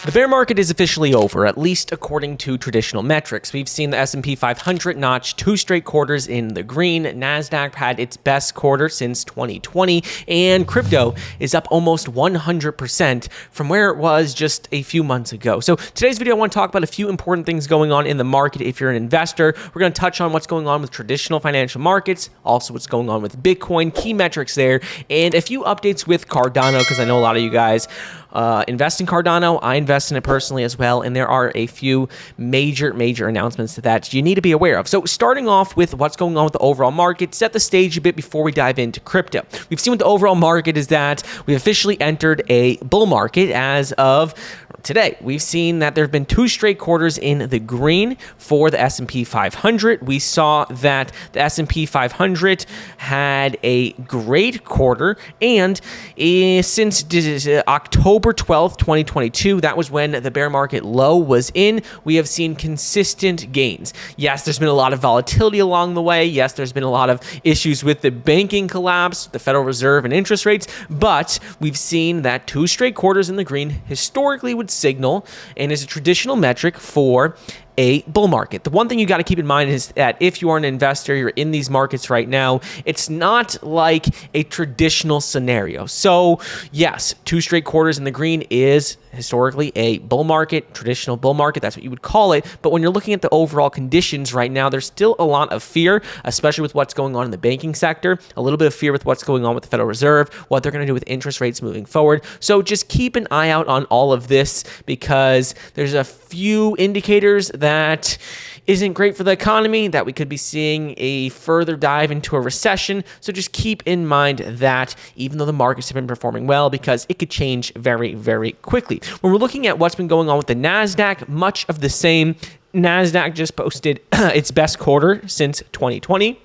The bear market is officially over, at least according to traditional metrics. We've seen the S&P 500 notch 2 straight quarters in the green. Nasdaq had its best quarter since 2020, and crypto is up almost 100% from where it was just a few months ago. So today's video, I want to talk about a few important things going on in the market. If you're an investor, we're going to touch on what's going on with traditional financial markets, also what's going on with Bitcoin, key metrics there, and a few updates with Cardano, because I know a lot of you guys invest in Cardano. I invest in it personally as well, and there are a few major announcements that you need to be aware of. So starting off with what's going on with the overall market, set the stage a bit before we dive into crypto. We've seen with the overall market is that we've officially entered a bull market as of today. We've seen that there have been 2 straight quarters in the green for the S&P 500. We saw that the S&P 500 had a great quarter, and since October 12th, 2022, that was when the bear market low was in, we have seen consistent gains. Yes, there's been a lot of volatility along the way. Yes, there's been a lot of issues with the banking collapse, the Federal Reserve, and interest rates, but we've seen that 2 straight quarters in the green historically would signal and is a traditional metric for a bull market. The one thing you got to keep in mind is that if you are an investor, you're in these markets right now, it's not like a traditional scenario. So yes, 2 straight quarters in the green is historically a bull market, traditional bull market, that's what you would call it. But when you're looking at the overall conditions right now, there's still a lot of fear, especially with what's going on in the banking sector, a little bit of fear with what's going on with the Federal Reserve, what they're going to do with interest rates moving forward. So just keep an eye out on all of this, because there's a few indicators that isn't great for the economy, that we could be seeing a further dive into a recession. So just keep in mind that even though the markets have been performing well, because it could change very quickly. When we're looking at what's been going on with the Nasdaq, much of the same. Nasdaq just posted its best quarter since 2020.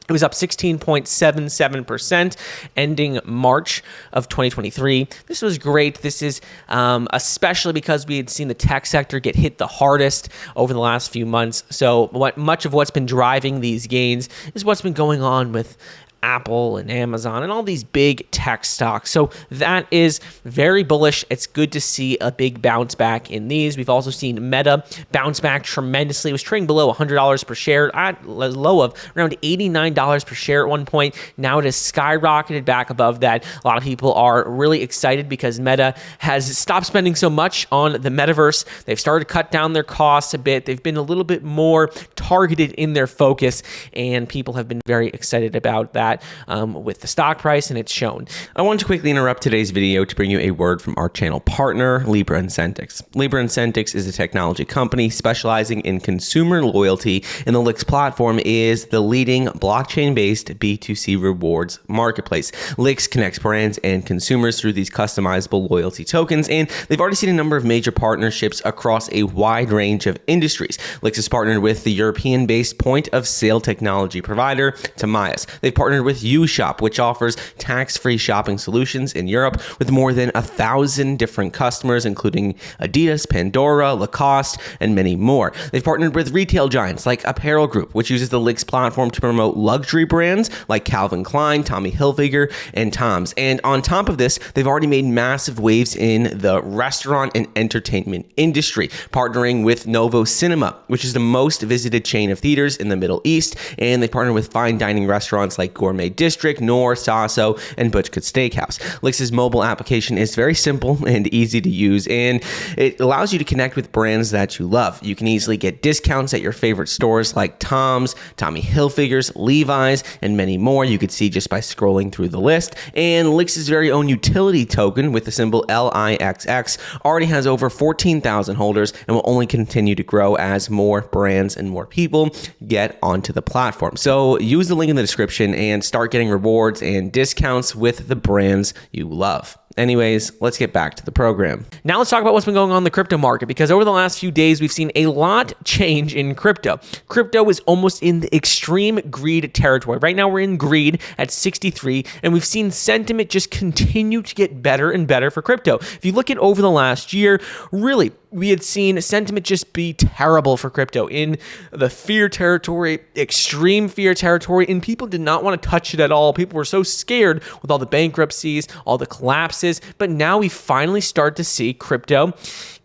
It was up 16.77%, ending March of 2023. This was great. This is especially because we had seen the tech sector get hit the hardest over the last few months. So much of what's been driving these gains is what's been going on with Apple and Amazon and all these big tech stocks. So that is very bullish. It's good to see a big bounce back in these. We've also seen Meta bounce back tremendously. It was trading below $100 per share at a low of around $89 per share at one point. Now it has skyrocketed back above that. A lot of people are really excited because Meta has stopped spending so much on the metaverse. They've started to cut down their costs a bit. They've been a little bit more targeted in their focus, and people have been very excited about that. With the stock price, and it's shown. I want to quickly interrupt today's video to bring you a word from our channel partner, Libra Incentics. Libra Incentics is a technology company specializing in consumer loyalty, and the Lix platform is the leading blockchain-based B2C rewards marketplace. Lix connects brands and consumers through these customizable loyalty tokens, and they've already seen a number of major partnerships across a wide range of industries. Lix has partnered with the European-based point-of-sale technology provider, Tamias. They've partnered with UShop, which offers tax-free shopping solutions in Europe with more than 1,000 different customers, including Adidas, Pandora, Lacoste, and many more. They've partnered with retail giants like Apparel Group, which uses the Lix platform to promote luxury brands like Calvin Klein, Tommy Hilfiger, and Tom's. And on top of this, they've already made massive waves in the restaurant and entertainment industry, partnering with Novo Cinema, which is the most visited chain of theaters in the Middle East, and they partner with fine dining restaurants like Gourmet District, Noor, Sasso, and Butchka Steakhouse. Lix's mobile application is very simple and easy to use, and it allows you to connect with brands that you love. You can easily get discounts at your favorite stores like Tom's, Tommy Hilfiger's, Levi's, and many more. You could see just by scrolling through the list. And Lix's very own utility token with the symbol LIXX already has over 14,000 holders and will only continue to grow as more brands and more people get onto the platform. So use the link in the description and start getting rewards and discounts with the brands you love. Anyways, let's get back to the program. Now let's talk about what's been going on in the crypto market, because over the last few days, we've seen a lot change in crypto. Crypto is almost in the extreme greed territory. Right now, we're in greed at 63, and we've seen sentiment just continue to get better and better for crypto. If you look at over the last year, really, we had seen sentiment just be terrible for crypto in the fear territory, extreme fear territory, and people did not want to touch it at all. People were so scared with all the bankruptcies, all the collapses, but now we finally start to see crypto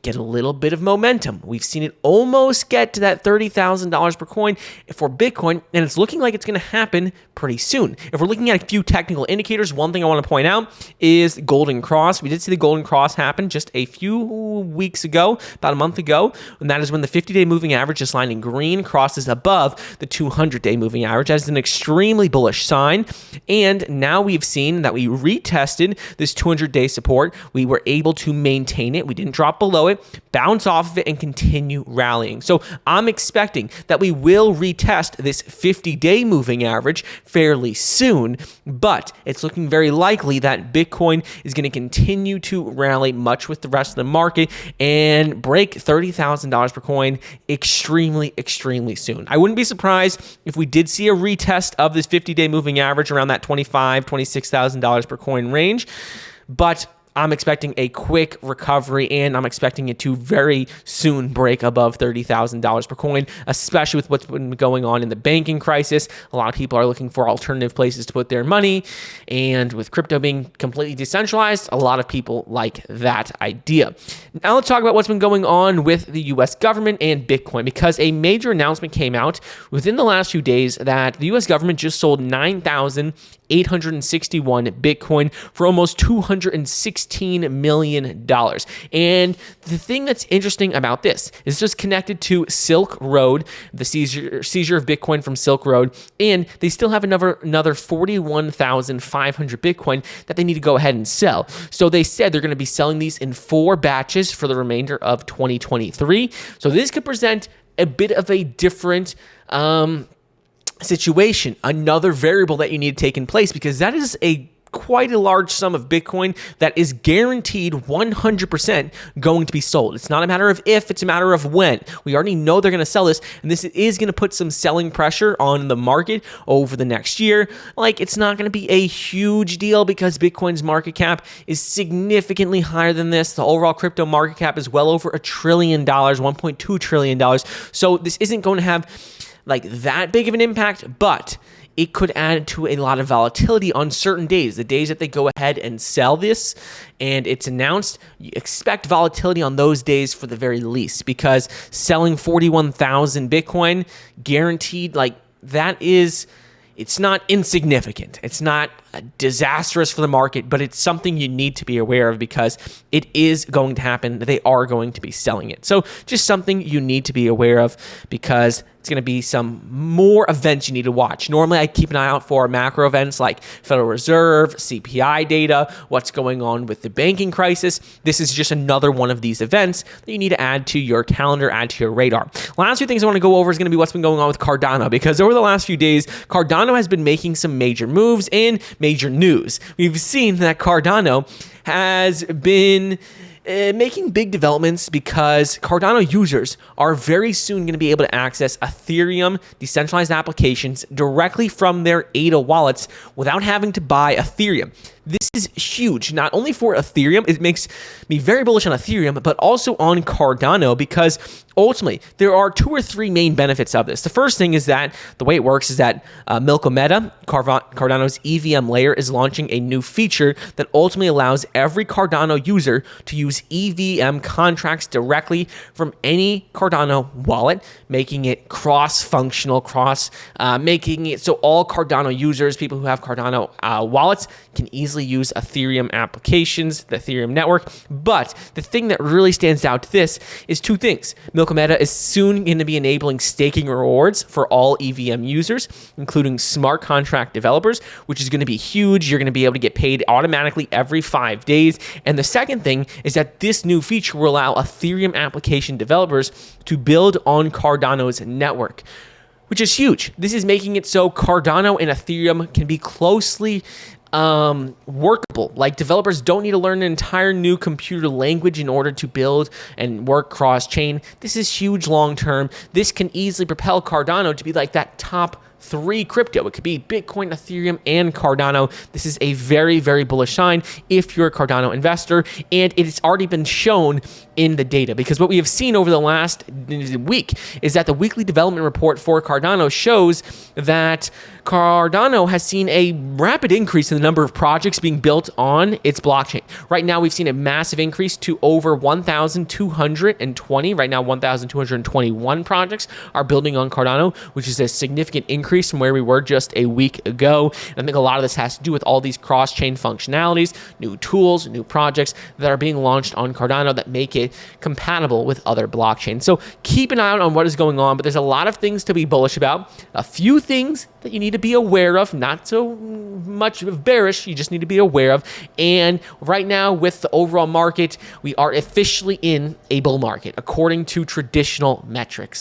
get a little bit of momentum. We've seen it almost get to that $30,000 per coin for Bitcoin, and it's looking like it's going to happen pretty soon. If we're looking at a few technical indicators, one thing I want to point out is Golden Cross. We did see the Golden Cross happen just a few weeks ago, about a month ago, and that is when the 50-day moving average is lined in green, crosses above the 200-day moving average. That is an extremely bullish sign, and now we've seen that we retested this 200-day support. We were able to maintain it. We didn't drop below it, bounce off of it, and continue rallying. So I'm expecting that we will retest this 50-day moving average fairly soon, but it's looking very likely that Bitcoin is going to continue to rally much with the rest of the market and break $30,000 per coin extremely, extremely soon. I wouldn't be surprised if we did see a retest of this 50-day moving average around that $25,000, $26,000 per coin range, but I'm expecting a quick recovery, and I'm expecting it to very soon break above $30,000 per coin, especially with what's been going on in the banking crisis. A lot of people are looking for alternative places to put their money, and with crypto being completely decentralized, a lot of people like that idea. Now let's talk about what's been going on with the US government and Bitcoin, because a major announcement came out within the last few days that the US government just sold 9,861 Bitcoin for almost $216 million. And the thing that's interesting about this is just connected to Silk Road, the seizure of Bitcoin from Silk Road, and they still have another 41,500 Bitcoin that they need to go ahead and sell. So they said they're going to be selling these in 4 batches for the remainder of 2023. So this could present a bit of a different situation, another variable that you need to take in place, because that is quite a large sum of Bitcoin that is guaranteed 100% going to be sold. It's not a matter of if, it's a matter of when. We already know they're going to sell this, and this is going to put some selling pressure on the market over the next year. Like, it's not going to be a huge deal because Bitcoin's market cap is significantly higher than this. The overall crypto market cap is well over $1 trillion, $1.2 trillion. So this isn't going to have like that big of an impact, but it could add to a lot of volatility on certain days. The days that they go ahead and sell this and it's announced, you expect volatility on those days for the very least, because selling 41,000 Bitcoin guaranteed, like, that is, it's not insignificant. It's not disastrous for the market, but it's something you need to be aware of because it is going to happen. They are going to be selling it. So just something you need to be aware of, because it's going to be some more events you need to watch. Normally, I keep an eye out for macro events like Federal Reserve, CPI data, what's going on with the banking crisis. This is just another one of these events that you need to add to your calendar, add to your radar. Last few things I want to go over is going to be what's been going on with Cardano, because over the last few days, Cardano has been making some major moves and major news. We've seen that Cardano has been making big developments because Cardano users are very soon going to be able to access Ethereum decentralized applications directly from their ADA wallets without having to buy Ethereum. This is huge, not only for Ethereum, it makes me very bullish on Ethereum, but also on Cardano, because ultimately there are 2 or 3 main benefits of this. The first thing is that the way it works is that Meta, Cardano's EVM layer, is launching a new feature that ultimately allows every Cardano user to use EVM contracts directly from any Cardano wallet, making it cross-functional, making it so all Cardano users, people who have Cardano wallets, can easily use Ethereum applications, the Ethereum network. But the thing that really stands out to this is 2 things. Meta is soon going to be enabling staking rewards for all EVM users, including smart contract developers, which is going to be huge. You're going to be able to get paid automatically every 5 days. And the second thing is that this new feature will allow Ethereum application developers to build on Cardano's network, which is huge. This is making it so Cardano and Ethereum can be closely workable. Like, developers don't need to learn an entire new computer language in order to build and work cross-chain. This is huge long-term. This can easily propel Cardano to be like that top 3 crypto. It could be Bitcoin, Ethereum, and Cardano. This is a very, very bullish sign if you're a Cardano investor, and it's already been shown in the data, because what we have seen over the last week is that the weekly development report for Cardano shows that Cardano has seen a rapid increase in the number of projects being built on its blockchain. Right now, we've seen a massive increase to over 1,220. Right now, 1,221 projects are building on Cardano, which is a significant increase from where we were just a week ago. And I think a lot of this has to do with all these cross-chain functionalities, new tools, new projects that are being launched on Cardano that make it compatible with other blockchains. So keep an eye out on what is going on, but there's a lot of things to be bullish about. A few things that you need to be aware of, not so much of bearish, you just need to be aware of. And right now, with the overall market, we are officially in a bull market according to traditional metrics.